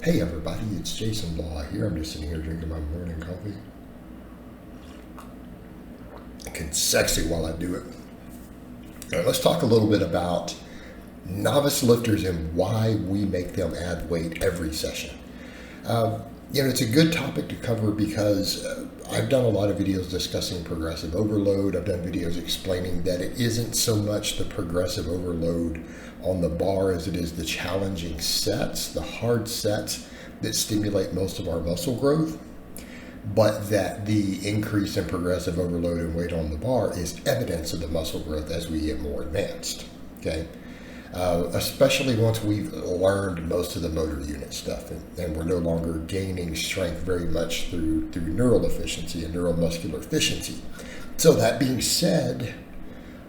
Hey everybody, it's Jason Blaha here. I'm just sitting here drinking my morning coffee. I can sexy while I do it. All right, let's talk a little bit about novice lifters and why we make them add weight every session. It's a good topic to cover because I've done a lot of videos discussing progressive overload. I've done videos explaining that it isn't so much the progressive overload on the bar as it is the challenging sets, the hard sets that stimulate most of our muscle growth, but that the increase in progressive overload and weight on the bar is evidence of the muscle growth as we get more advanced, okay? Especially once we've learned most of the motor unit stuff and we're no longer gaining strength very much through neural efficiency and neuromuscular efficiency. So that being said,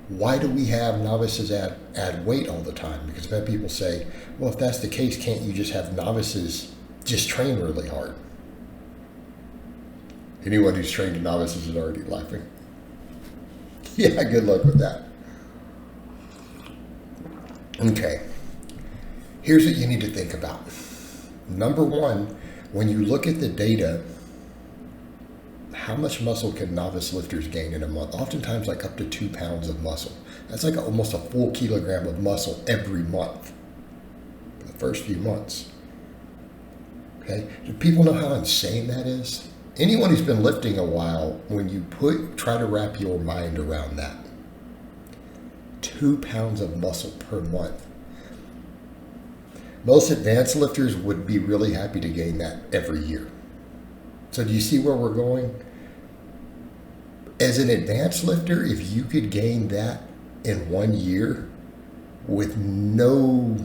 why do we have novices add weight all the time? Because I've had people say, well, if that's the case, can't you just have novices just train really hard? Anyone who's trained novices is already laughing. Yeah, good luck with that. Okay, here's what you need to think about. Number one, when you look at the data, how much muscle can novice lifters gain in a month? Oftentimes like up to 2 pounds of muscle. That's like almost a full kilogram of muscle every month for the first few months. Okay, do people know how insane that is? Anyone who's been lifting a while, when you try to wrap your mind around that, 2 pounds of muscle per month. Most advanced lifters would be really happy to gain that every year. So do you see where we're going? As an advanced lifter, if you could gain that in 1 year with no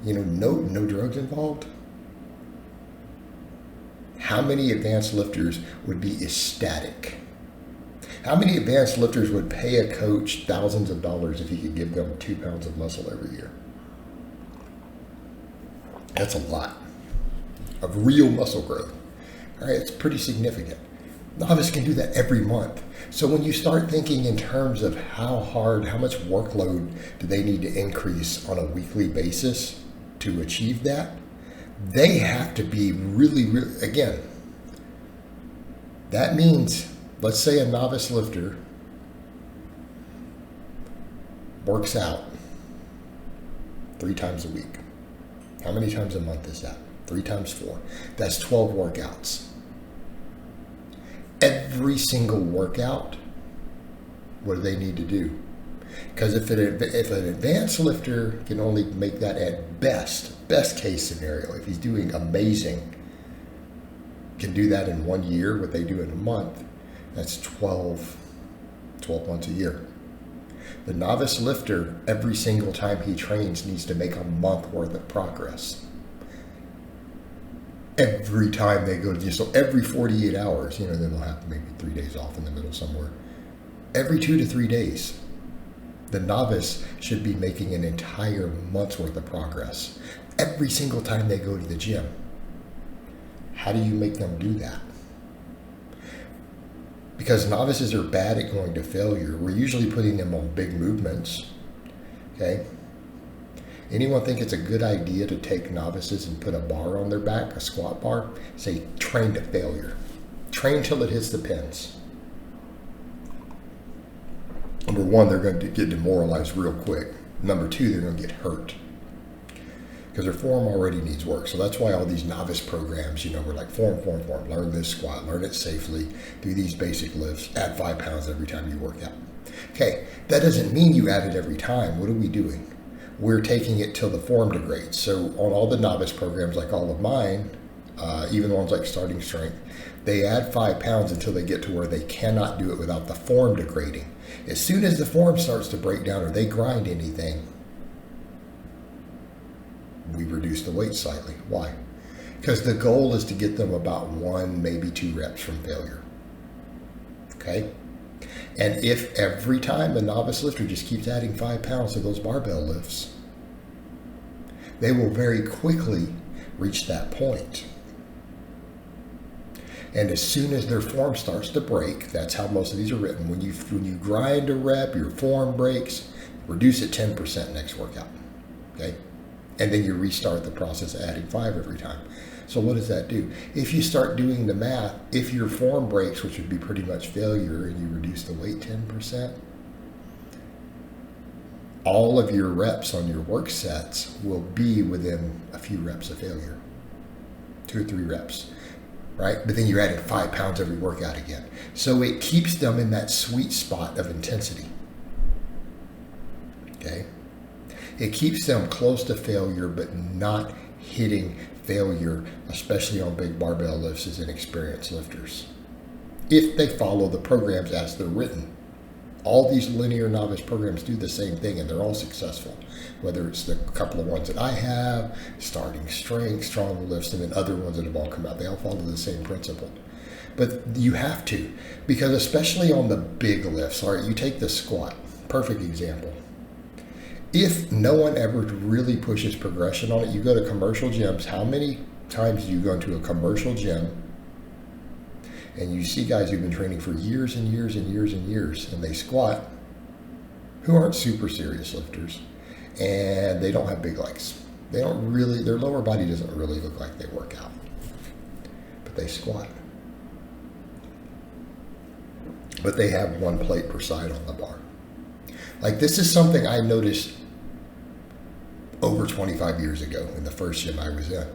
drugs involved, how many advanced lifters would be ecstatic? How many advanced lifters would pay a coach thousands of dollars if he could give them 2 pounds of muscle every year? That's a lot of real muscle growth. All right, it's pretty significant. Novice can do that every month. So when you start thinking in terms of how much workload do they need to increase on a weekly basis to achieve that, they have to be really, again, that means, let's say a novice lifter works out 3 times a week. How many times a month is that? 3 times 4. That's 12 workouts. Every single workout, what do they need to do? Because if an advanced lifter can only make that at best case scenario, if he's doing amazing, can do that in 1 year, what they do in a month, that's 12 months a year. The novice lifter, every single time he trains, needs to make a month worth of progress. Every time they go to so every 48 hours, then they'll have maybe 3 days off in the middle somewhere. Every 2 to 3 days, the novice should be making an entire month's worth of progress. Every single time they go to the gym. How do you make them do that? Because novices are bad at going to failure. We're usually putting them on big movements. Okay? Anyone think it's a good idea to take novices and put a bar on their back, a squat bar? Say, train to failure. Train till it hits the pins. Number one, they're going to get demoralized real quick. Number two, they're going to get hurt. Because their form already needs work. So that's why all these novice programs, we're like form. Learn this squat, learn it safely, do these basic lifts, add 5 pounds every time you work out. Okay, that doesn't mean you add it every time. What are we doing? We're taking it till the form degrades. So on all the novice programs, like all of mine, even the ones like Starting Strength, they add 5 pounds until they get to where they cannot do it without the form degrading. As soon as the form starts to break down or they grind anything, we reduce the weight slightly. Why? Because the goal is to get them about 1, maybe 2 reps from failure. Okay? And if every time a novice lifter just keeps adding 5 pounds to those barbell lifts, they will very quickly reach that point. And as soon as their form starts to break, that's how most of these are written. When you grind a rep, your form breaks, reduce it 10% next workout. Okay? And then you restart the process adding 5 every time. So what does that do? If you start doing the math, if your form breaks, which would be pretty much failure, and you reduce the weight 10%, all of your reps on your work sets will be within a few reps of failure. 2 or 3 reps, right? But then you're adding 5 pounds every workout again. So it keeps them in that sweet spot of intensity. Okay? It keeps them close to failure, but not hitting failure, especially on big barbell lifts as inexperienced lifters. If they follow the programs as they're written. All these linear novice programs do the same thing, and they're all successful. Whether it's the couple of ones that I have, starting strength, strong lifts, and then other ones that have all come out, they all follow the same principle. But you have to, because especially on the big lifts, all right, you take the squat, perfect example. If no one ever really pushes progression on it, you go to commercial gyms. How many times do you go into a commercial gym and you see guys who've been training for years and years and years and years, and they squat, who aren't super serious lifters, and they don't have big legs. They don't really, their lower body doesn't really look like they work out, but they squat. But they have 1 plate per side on the bar. Like, this is something I noticed over 25 years ago in the first gym I was in.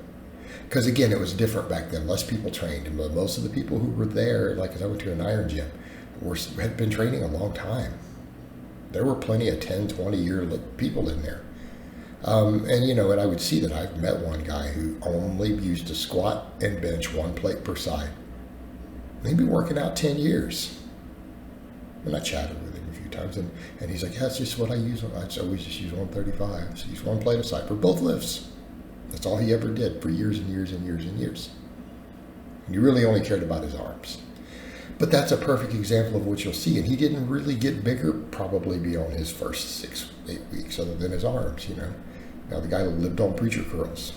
Because again, it was different back then. Less people trained. And most of the people who were there, like as I went to an iron gym, had been training a long time. There were plenty of 10, 20-year people in there. And I would see that. I've met one guy who only used to squat and bench 1 plate per side. He'd been working out 10 years. And I chatted with him a few times, and he's like, yeah, that's just what I use. I always just use 135. So use 1 plate aside for both lifts. That's all he ever did for years and years and years and years. And he really only cared about his arms. But that's a perfect example of what you'll see. And he didn't really get bigger probably beyond his first 6-8 weeks, other than his arms, Now the guy lived on preacher curls.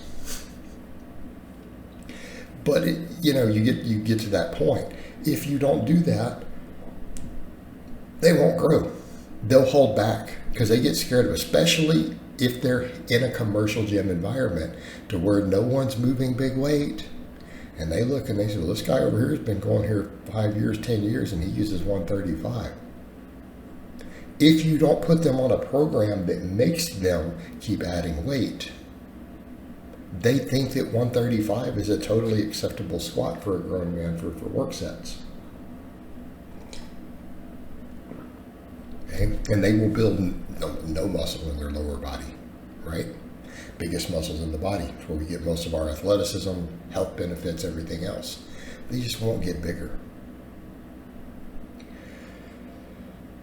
But you get to that point. If you don't do that, they won't grow. They'll hold back because they get scared of, especially if they're in a commercial gym environment to where no one's moving big weight. And they look and they say, well, this guy over here has been going here 5 years, 10 years, and he uses 135. If you don't put them on a program that makes them keep adding weight, they think that 135 is a totally acceptable squat for a grown man for work sets. Okay? And they will build no muscle in their lower body, right? Biggest muscles in the body. It's where we get most of our athleticism, health benefits, everything else. They just won't get bigger.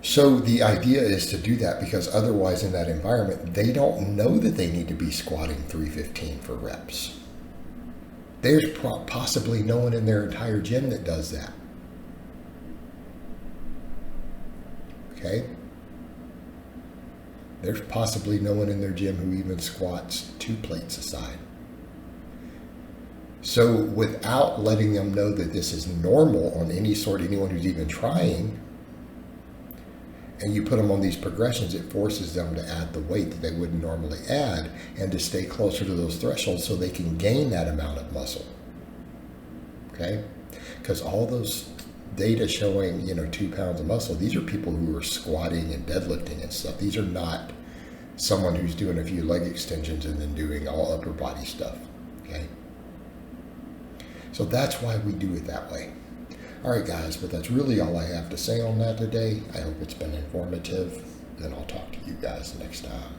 So the idea is to do that, because otherwise in that environment, they don't know that they need to be squatting 315 for reps. There's possibly no one in their entire gym that does that. Okay? There's possibly no one in their gym who even squats 2 plates aside. So without letting them know that this is normal on anyone who's even trying, and you put them on these progressions, it forces them to add the weight that they wouldn't normally add and to stay closer to those thresholds so they can gain that amount of muscle. Okay? Because all those data showing, 2 pounds of muscle, these are people who are squatting and deadlifting and stuff. These are not someone who's doing a few leg extensions and then doing all upper body stuff. Okay? So that's why we do it that way. All right, guys, but that's really all I have to say on that today. I hope it's been informative, and I'll talk to you guys next time.